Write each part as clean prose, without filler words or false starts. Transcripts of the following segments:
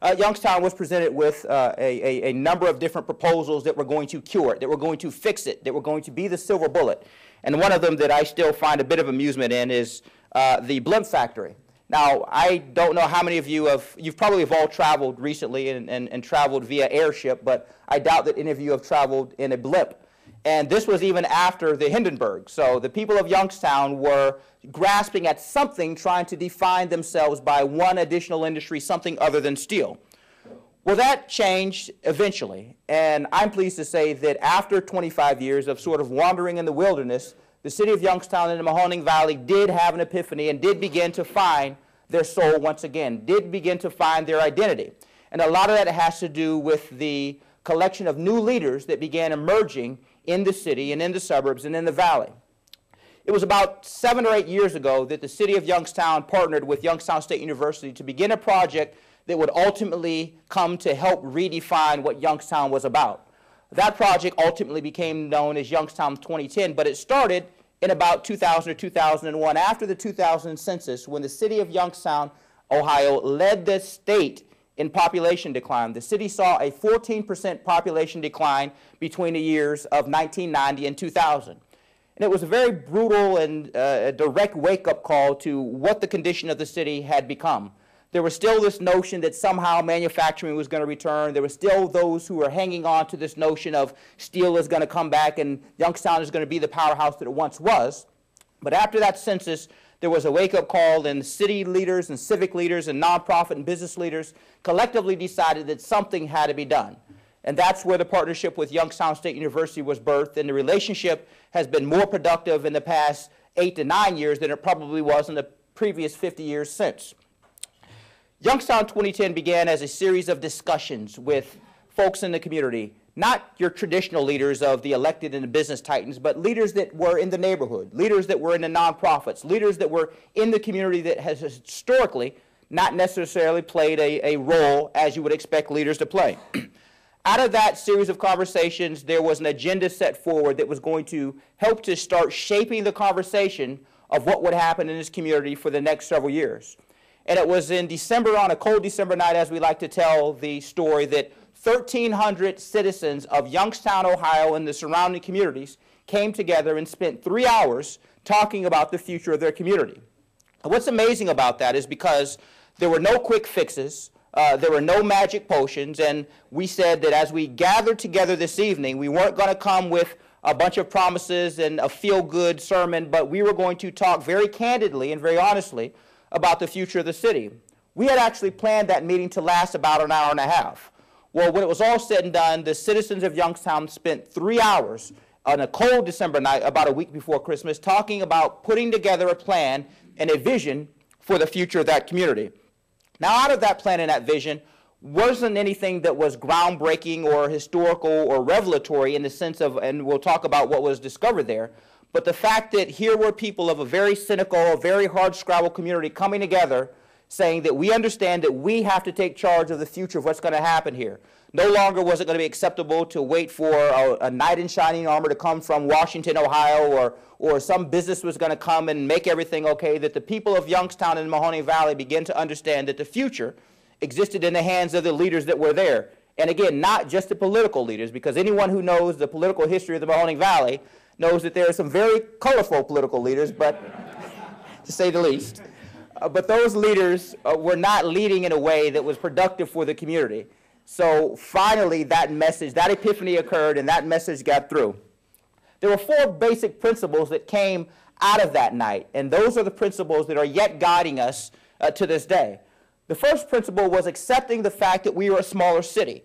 Youngstown was presented with a number of different proposals that were going to cure it, that were going to fix it, that were going to be the silver bullet. And one of them that I still find a bit of amusement in is the blimp factory. Now, I don't know how many of you you've probably all traveled recently and traveled via airship, but I doubt that any of you have traveled in a blimp. And this was even after the Hindenburg. So the people of Youngstown were grasping at something, trying to define themselves by one additional industry, something other than steel. Well, that changed eventually. And I'm pleased to say that after 25 years of sort of wandering in the wilderness, the city of Youngstown and the Mahoning Valley did have an epiphany and did begin to find their soul once again, did begin to find their identity. And a lot of that has to do with the collection of new leaders that began emerging in the city and in the suburbs and in the valley. It was about 7 or 8 years ago that the city of Youngstown partnered with Youngstown State University to begin a project that would ultimately come to help redefine what Youngstown was about. That project ultimately became known as Youngstown 2010, but it started in about 2000 or 2001 after the 2000 census, when the city of Youngstown, Ohio, led the state in population decline. The city saw a 14% population decline between the years of 1990 and 2000. And it was a very brutal and direct wake-up call to what the condition of the city had become. There was still this notion that somehow manufacturing was going to return. There were still those who were hanging on to this notion of steel is going to come back and Youngstown is going to be the powerhouse that it once was. But after that census, there was a wake-up call, and city leaders and civic leaders and nonprofit and business leaders collectively decided that something had to be done. And that's where the partnership with Youngstown State University was birthed, and the relationship has been more productive in the past 8 to 9 years than it probably was in the previous 50 years since. Youngstown 2010 began as a series of discussions with folks in the community, not your traditional leaders of the elected and the business titans, but leaders that were in the neighborhood, leaders that were in the nonprofits, leaders that were in the community that has historically not necessarily played a role as you would expect leaders to play. Out of that series of conversations, there was an agenda set forward that was going to help to start shaping the conversation of what would happen in this community for the next several years. And it was in December, on a cold December night, as we like to tell the story, that 1,300 citizens of Youngstown, Ohio, and the surrounding communities came together and spent 3 hours talking about the future of their community. And what's amazing about that is because there were no quick fixes, there were no magic potions, and we said that as we gathered together this evening, we weren't going to come with a bunch of promises and a feel-good sermon, but we were going to talk very candidly and very honestly about the future of the city. We had actually planned that meeting to last about an hour and a half. Well, when it was all said and done, the citizens of Youngstown spent 3 hours on a cold December night, about a week before Christmas, talking about putting together a plan and a vision for the future of that community. Now, out of that plan and that vision wasn't anything that was groundbreaking or historical or revelatory in the sense of, and we'll talk about what was discovered there, but the fact that here were people of a very cynical, very hard-scrabble community coming together saying that we understand that we have to take charge of the future of what's going to happen here. No longer was it going to be acceptable to wait for a knight in shining armor to come from Washington, Ohio, or some business was going to come and make everything okay, that the people of Youngstown and Mahoning Valley begin to understand that the future existed in the hands of the leaders that were there. And again, not just the political leaders, because anyone who knows the political history of the Mahoning Valley knows that there are some very colorful political leaders, but to say the least. But those leaders were not leading in a way that was productive for the community. So finally, that message, that epiphany occurred, and that message got through. There were 4 basic principles that came out of that night, and those are the principles that are yet guiding us to this day. The first principle was accepting the fact that we were a smaller city.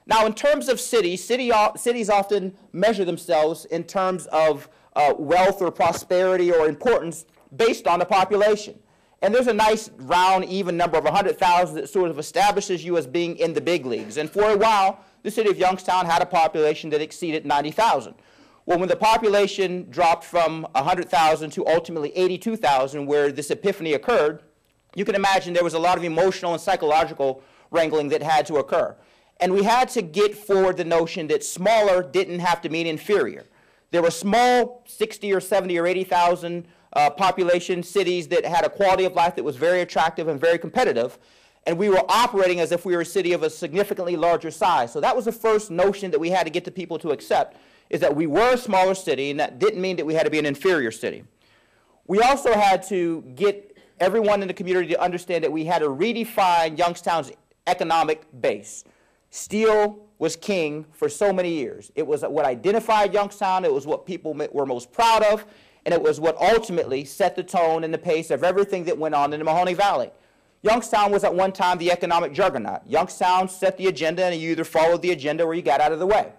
Now, in terms of cities, cities often measure themselves in terms of wealth or prosperity or importance based on the population. And there's a nice, round, even number of 100,000 that sort of establishes you as being in the big leagues. And for a while, the city of Youngstown had a population that exceeded 90,000. Well, when the population dropped from 100,000 to ultimately 82,000, where this epiphany occurred, you can imagine there was a lot of emotional and psychological wrangling that had to occur. And we had to get forward the notion that smaller didn't have to mean inferior. There were small 60 or 70 or 80,000 population cities that had a quality of life that was very attractive and very competitive. and we were operating as if we were a city of a significantly larger size. So that was the first notion that we had to get the people to accept, is that we were a smaller city, and that didn't mean that we had to be an inferior city. We also had to get everyone in the community to understand that we had to redefine Youngstown's economic base. Steel was king for so many years. It was what identified Youngstown, it was what people were most proud of, and it was what ultimately set the tone and the pace of everything that went on in the Mahoney Valley. Youngstown was at one time the economic juggernaut. Youngstown set the agenda, and you either followed the agenda or you got out of the way.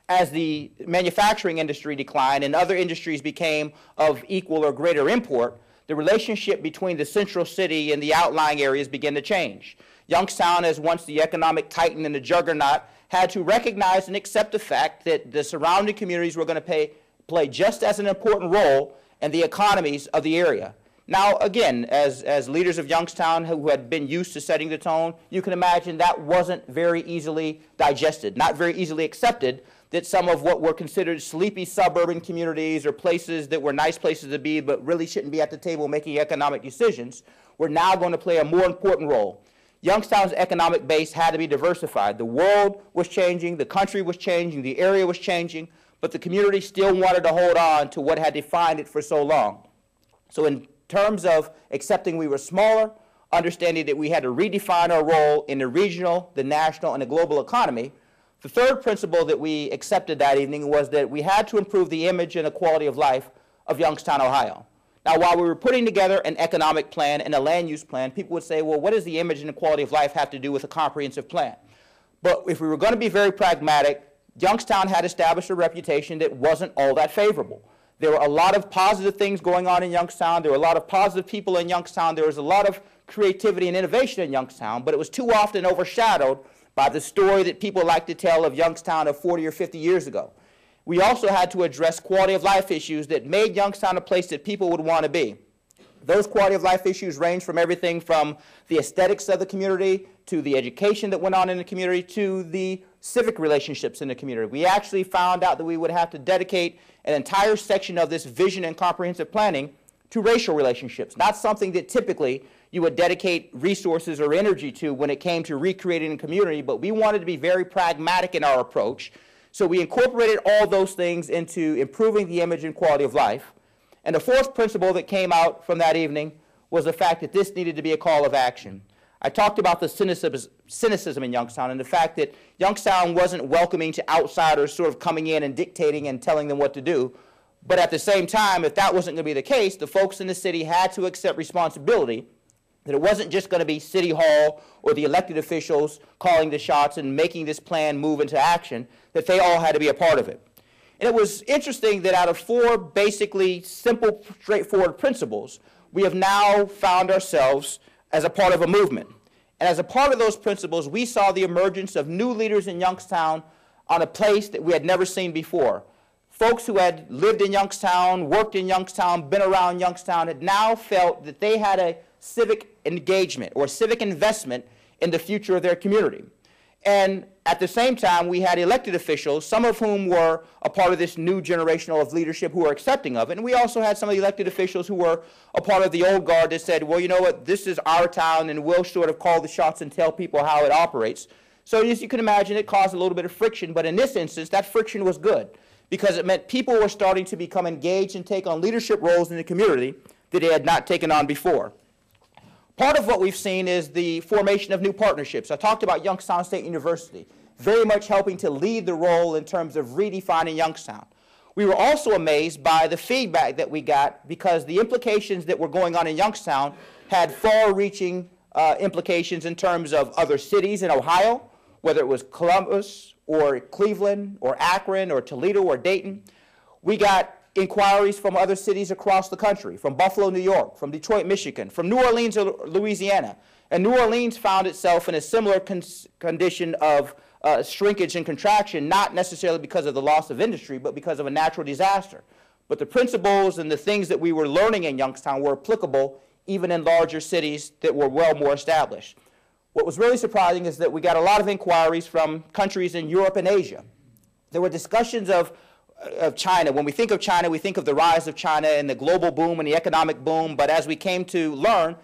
As the manufacturing industry declined and other industries became of equal or greater import, the relationship between the central city and the outlying areas began to change. Youngstown, as once the economic titan and the juggernaut, had to recognize and accept the fact that the surrounding communities were going to play just as an important role in the economies of the area. Now, again, as leaders of Youngstown who had been used to setting the tone, you can imagine that wasn't very easily digested, not very easily accepted, that some of what were considered sleepy suburban communities or places that were nice places to be but really shouldn't be at the table making economic decisions were now going to play a more important role. Youngstown's economic base had to be diversified. The world was changing, the country was changing, the area was changing, but the community still wanted to hold on to what had defined it for so long. So in terms of accepting we were smaller, understanding that we had to redefine our role in the regional, the national, and the global economy, the third principle that we accepted that evening was that we had to improve the image and the quality of life of Youngstown, Ohio. Now, while we were putting together an economic plan and a land use plan, people would say, well, what does the image and the quality of life have to do with a comprehensive plan? But if we were going to be very pragmatic, Youngstown had established a reputation that wasn't all that favorable. There were a lot of positive things going on in Youngstown. There were a lot of positive people in Youngstown. There was a lot of creativity and innovation in Youngstown, but it was too often overshadowed by the story that people like to tell of Youngstown of 40 or 50 years ago. We also had to address quality of life issues that made Youngstown a place that people would want to be. Those quality of life issues range from everything from the aesthetics of the community to the education that went on in the community to the civic relationships in the community. We actually found out that we would have to dedicate an entire section of this vision and comprehensive planning to racial relationships, not something that typically you would dedicate resources or energy to when it came to recreating a community, but we wanted to be very pragmatic in our approach. So we incorporated all those things into improving the image and quality of life. And the fourth principle that came out from that evening was the fact that this needed to be a call of action. I talked about the cynicism in Youngstown and the fact that Youngstown wasn't welcoming to outsiders sort of coming in and dictating and telling them what to do. But at the same time, if that wasn't going to be the case, the folks in the city had to accept responsibility, that it wasn't just going to be City Hall or the elected officials calling the shots and making this plan move into action, that they all had to be a part of it. And it was interesting that out of four basically simple, straightforward principles, we have now found ourselves as a part of a movement. And as a part of those principles, we saw the emergence of new leaders in Youngstown on a place that we had never seen before. Folks who had lived in Youngstown, worked in Youngstown, been around Youngstown, had now felt that they had a civic engagement or civic investment in the future of their community. And at the same time, we had elected officials, some of whom were a part of this new generation of leadership who were accepting of it. And we also had some of the elected officials who were a part of the old guard that said, well, you know what, this is our town, and we'll sort of call the shots and tell people how it operates. So as you can imagine, it caused a little bit of friction. But in this instance, that friction was good, because it meant people were starting to become engaged and take on leadership roles in the community that they had not taken on before. Part of what we've seen is the formation of new partnerships. I talked about Youngstown State University, very much helping to lead the role in terms of redefining Youngstown. We were also amazed by the feedback that we got, because the implications that were going on in Youngstown had far-reaching implications in terms of other cities in Ohio, whether it was Columbus or Cleveland or Akron or Toledo or Dayton. We got inquiries from other cities across the country, from Buffalo, New York, from Detroit, Michigan, from New Orleans, Louisiana. And New Orleans found itself in a similar condition of shrinkage and contraction, not necessarily because of the loss of industry, but because of a natural disaster. But the principles and the things that we were learning in Youngstown were applicable even in larger cities that were well more established. What was really surprising is that we got a lot of inquiries from countries in Europe and Asia. There were discussions of China. When we think of China, we think of the rise of China and the global boom and the economic boom, but as we came to learn,